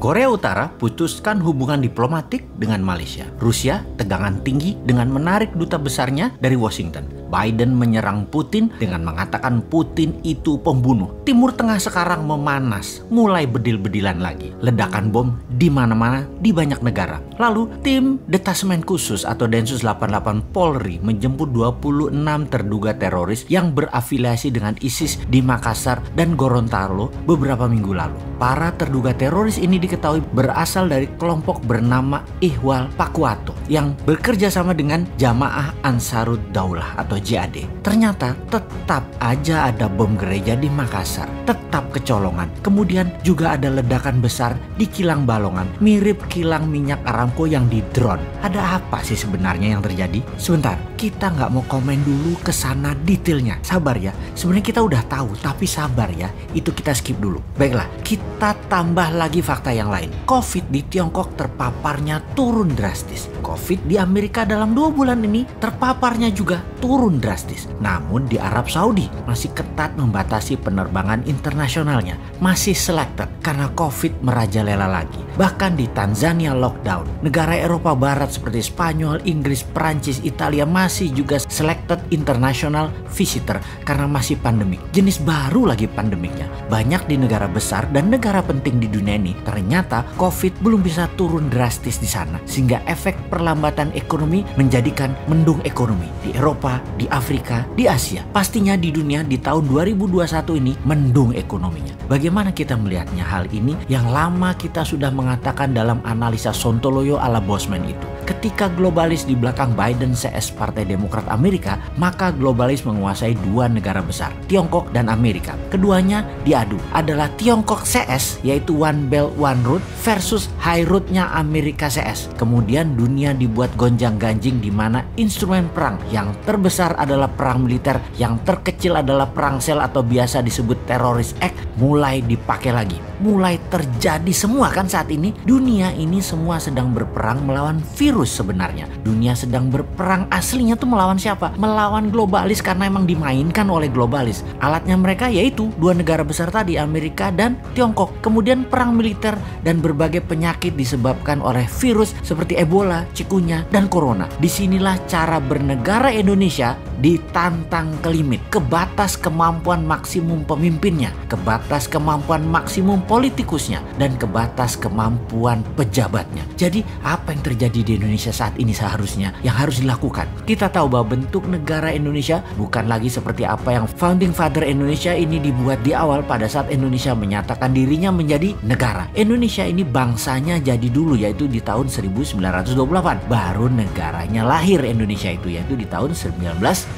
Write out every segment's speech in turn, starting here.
Korea Utara putuskan hubungan diplomatik dengan Malaysia. Rusia tegangan tinggi dengan menarik duta besarnya dari Washington. Biden menyerang Putin dengan mengatakan Putin itu pembunuh. Timur Tengah sekarang memanas, mulai bedil-bedilan lagi. Ledakan bom di mana-mana di banyak negara. Lalu tim Detasemen Khusus atau Densus 88 Polri menjemput 26 terduga teroris yang berafiliasi dengan ISIS di Makassar dan Gorontalo beberapa minggu lalu. Para terduga teroris ini diketahui berasal dari kelompok bernama Ihwal Pakwato yang bekerja sama dengan Jamaah Ansarud Daulah atau JAD. Ternyata tetap aja ada bom gereja di Makassar, tetap kecolongan. Kemudian juga ada ledakan besar di kilang Balongan, mirip kilang minyak Aramco yang di drone. Ada apa sih sebenarnya yang terjadi? Sebentar, kita nggak mau komen dulu ke sana detailnya. Sabar ya, sebenarnya kita udah tahu, tapi sabar ya, itu kita skip dulu. Baiklah, kita tambah lagi fakta yang lain. COVID di Tiongkok terpaparnya turun drastis. COVID di Amerika dalam 2 bulan ini terpaparnya juga turun drastis. Namun di Arab Saudi masih ketat membatasi penerbangan internasionalnya. Masih selected karena COVID merajalela lagi. Bahkan di Tanzania lockdown. Negara Eropa Barat seperti Spanyol, Inggris, Prancis, Italia masih juga selected international visitor karena masih pandemik. Jenis baru lagi pandemiknya. Banyak di negara besar dan negara penting di dunia ini ternyata COVID belum bisa turun drastis di sana. Sehingga efek perlambatan ekonomi menjadikan mendung ekonomi di Eropa, di Afrika, di Asia. Pastinya di dunia di tahun 2021 ini mendung ekonominya. Bagaimana kita melihatnya hal ini yang lama kita sudah mengatakan dalam analisa Sontoloyo ala Bosman itu. Ketika globalis di belakang Biden CS Partai Demokrat Amerika, maka globalis menguasai 2 negara besar, Tiongkok dan Amerika. Keduanya diadu adalah Tiongkok CS yaitu One Belt One Road versus High Road-nya Amerika CS. Kemudian dunia dibuat gonjang-ganjing di mana instrumen perang yang terbesar adalah perang militer, yang terkecil adalah perang sel atau biasa disebut Terrorist Act mulai dipakai lagi. Mulai terjadi semua kan saat ini. Dunia ini semua sedang berperang melawan virus sebenarnya. Dunia sedang berperang aslinya tuh melawan siapa? Melawan globalis karena emang dimainkan oleh globalis. Alatnya mereka yaitu 2 negara besar tadi, Amerika dan Tiongkok. Kemudian perang militer dan berbagai penyakit disebabkan oleh virus seperti Ebola, Cikunya, dan Corona. Disinilah cara bernegara Indonesia ditantang ke limit, ke batas kemampuan maksimum pemimpinnya, ke batas kemampuan maksimum politikusnya, dan ke batas kemampuan pejabatnya. Jadi apa yang terjadi di Indonesia saat ini seharusnya yang harus dilakukan? Kita tahu bahwa bentuk negara Indonesia bukan lagi seperti apa yang Founding Father Indonesia ini dibuat di awal pada saat Indonesia menyatakan dirinya menjadi negara. Indonesia ini bangsanya jadi dulu yaitu di tahun 1928. Baru negaranya lahir Indonesia itu yaitu di tahun 1945.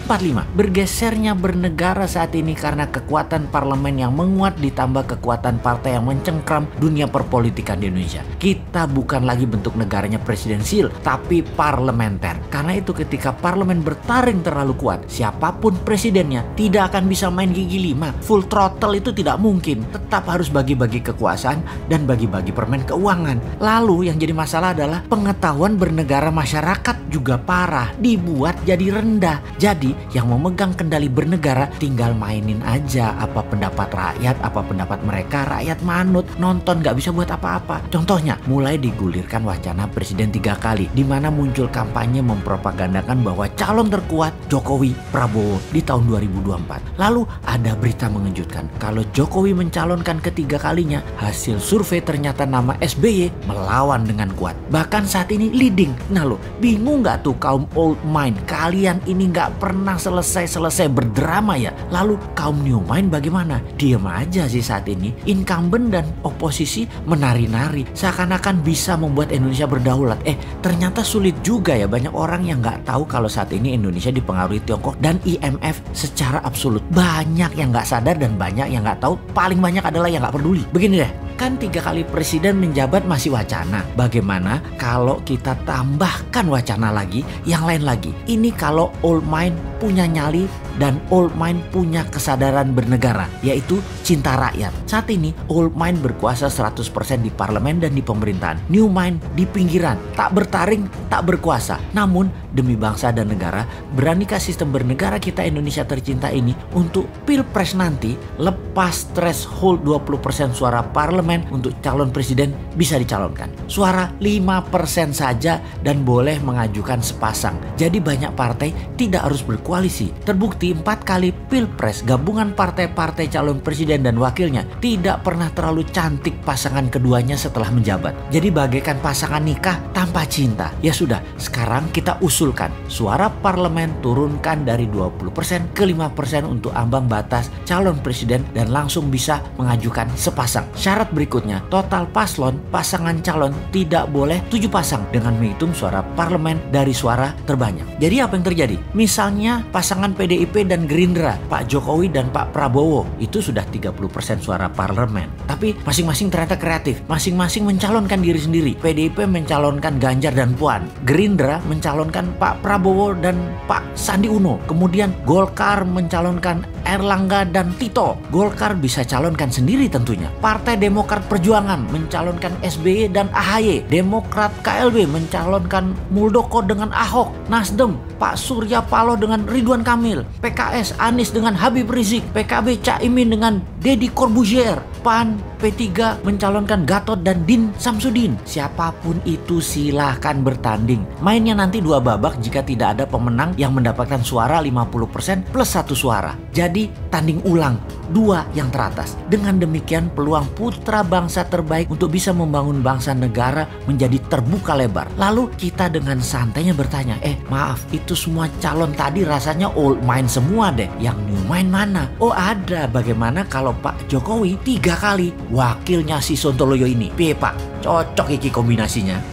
Bergesernya bernegara saat ini karena kekuatan parlemen yang menguat ditambah kekuatan partai yang mencengkram dunia perpolitikan di Indonesia. Kita bukan lagi bentuk negaranya presidensial, tapi parlementer. Karena itu ketika parlemen bertaring terlalu kuat, siapapun presidennya tidak akan bisa main gigi 5. Full throttle itu tidak mungkin. Tetap harus bagi-bagi kekuasaan dan bagi-bagi permen keuangan. Lalu yang jadi masalah adalah pengetahuan bernegara masyarakat juga parah, dibuat jadi rendah. Jadi yang memegang kendali bernegara tinggal mainin aja apa pendapat rakyat, apa pendapat mereka. Rakyat manut, nonton, gak bisa buat apa-apa. Contohnya mulai digulirkan wacana presiden 3 kali, di mana muncul kampanye mempropagandakan bahwa calon terkuat Jokowi Prabowo di tahun 2024. Lalu ada berita mengejutkan kalau Jokowi mencalonkan ketiga kalinya, hasil survei ternyata nama SBY melawan dengan kuat. Bahkan saat ini leading. Nah lo bingung gak tuh kaum old mind? Kalian ini gak pernah selesai berdrama ya. Lalu kaum new mind bagaimana? Diam aja sih saat ini. Incumbent dan oposisi menari-nari seakan-akan bisa membuat Indonesia berdaulat. Ternyata sulit juga ya. Banyak orang yang gak tahu kalau saat ini Indonesia dipengaruhi Tiongkok dan IMF secara absolut. Banyak yang gak sadar dan banyak yang gak tahu. Paling banyak adalah yang gak peduli. Begini deh, kan 3 kali presiden menjabat masih wacana. Bagaimana kalau kita tambahkan wacana lagi, yang lain lagi? Ini kalau old mind punya nyali dan old mind punya kesadaran bernegara, yaitu cinta rakyat. Saat ini old mind berkuasa 100% di parlemen dan di pemerintahan. New mind di pinggiran, tak bertahan bersaring tak berkuasa. Namun demi bangsa dan negara, beranikah sistem bernegara kita Indonesia tercinta ini untuk Pilpres nanti lepas threshold 20% suara parlemen untuk calon presiden bisa dicalonkan. Suara 5% saja dan boleh mengajukan sepasang. Jadi banyak partai tidak harus berkoalisi. Terbukti 4 kali Pilpres gabungan partai-partai calon presiden dan wakilnya tidak pernah terlalu cantik pasangan keduanya setelah menjabat. Jadi bagaikan pasangan nikah tanpa cinta. Ya sudah, sekarang kita usulkan suara parlemen turunkan dari 20% ke 5% untuk ambang batas calon presiden dan langsung bisa mengajukan sepasang. Syarat berikutnya, total paslon pasangan calon tidak boleh 7 pasang dengan menghitung suara parlemen dari suara terbanyak. Jadi apa yang terjadi? Misalnya pasangan PDIP dan Gerindra, Pak Jokowi dan Pak Prabowo itu sudah 30% suara parlemen. Tapi masing-masing ternyata kreatif. Masing-masing mencalonkan diri sendiri. PDIP mencalonkan Ganjar dan Puan. Gerindra mencalonkan Pak Prabowo dan Pak Sandi Uno. Kemudian Golkar mencalonkan Erlangga dan Tito. Golkar bisa calonkan sendiri tentunya. Partai Demokrat Perjuangan mencalonkan SBY dan AHY. Demokrat KLB mencalonkan Muldoko dengan Ahok. Nasdem Pak Surya Paloh dengan Ridwan Kamil. PKS Anies dengan Habib Rizik. PKB Caimin dengan Deddy Corbuzier. PAN P3 mencalonkan Gatot dan Din Samsudin. Siapapun itu silahkan bertanding. Mainnya nanti 2 babak jika tidak ada pemenang yang mendapatkan suara 50% plus 1 suara. Jadi tanding ulang 2 yang teratas. Dengan demikian peluang putra bangsa terbaik untuk bisa membangun bangsa negara menjadi terbuka lebar. Lalu kita dengan santainya bertanya, maaf itu semua calon tadi rasanya old mind semua deh. Yang new mind mana? Oh ada. Bagaimana kalau Pak Jokowi 3 kali wakilnya si Sontoloyo ini? Piye Pak? Cocok iki kombinasinya.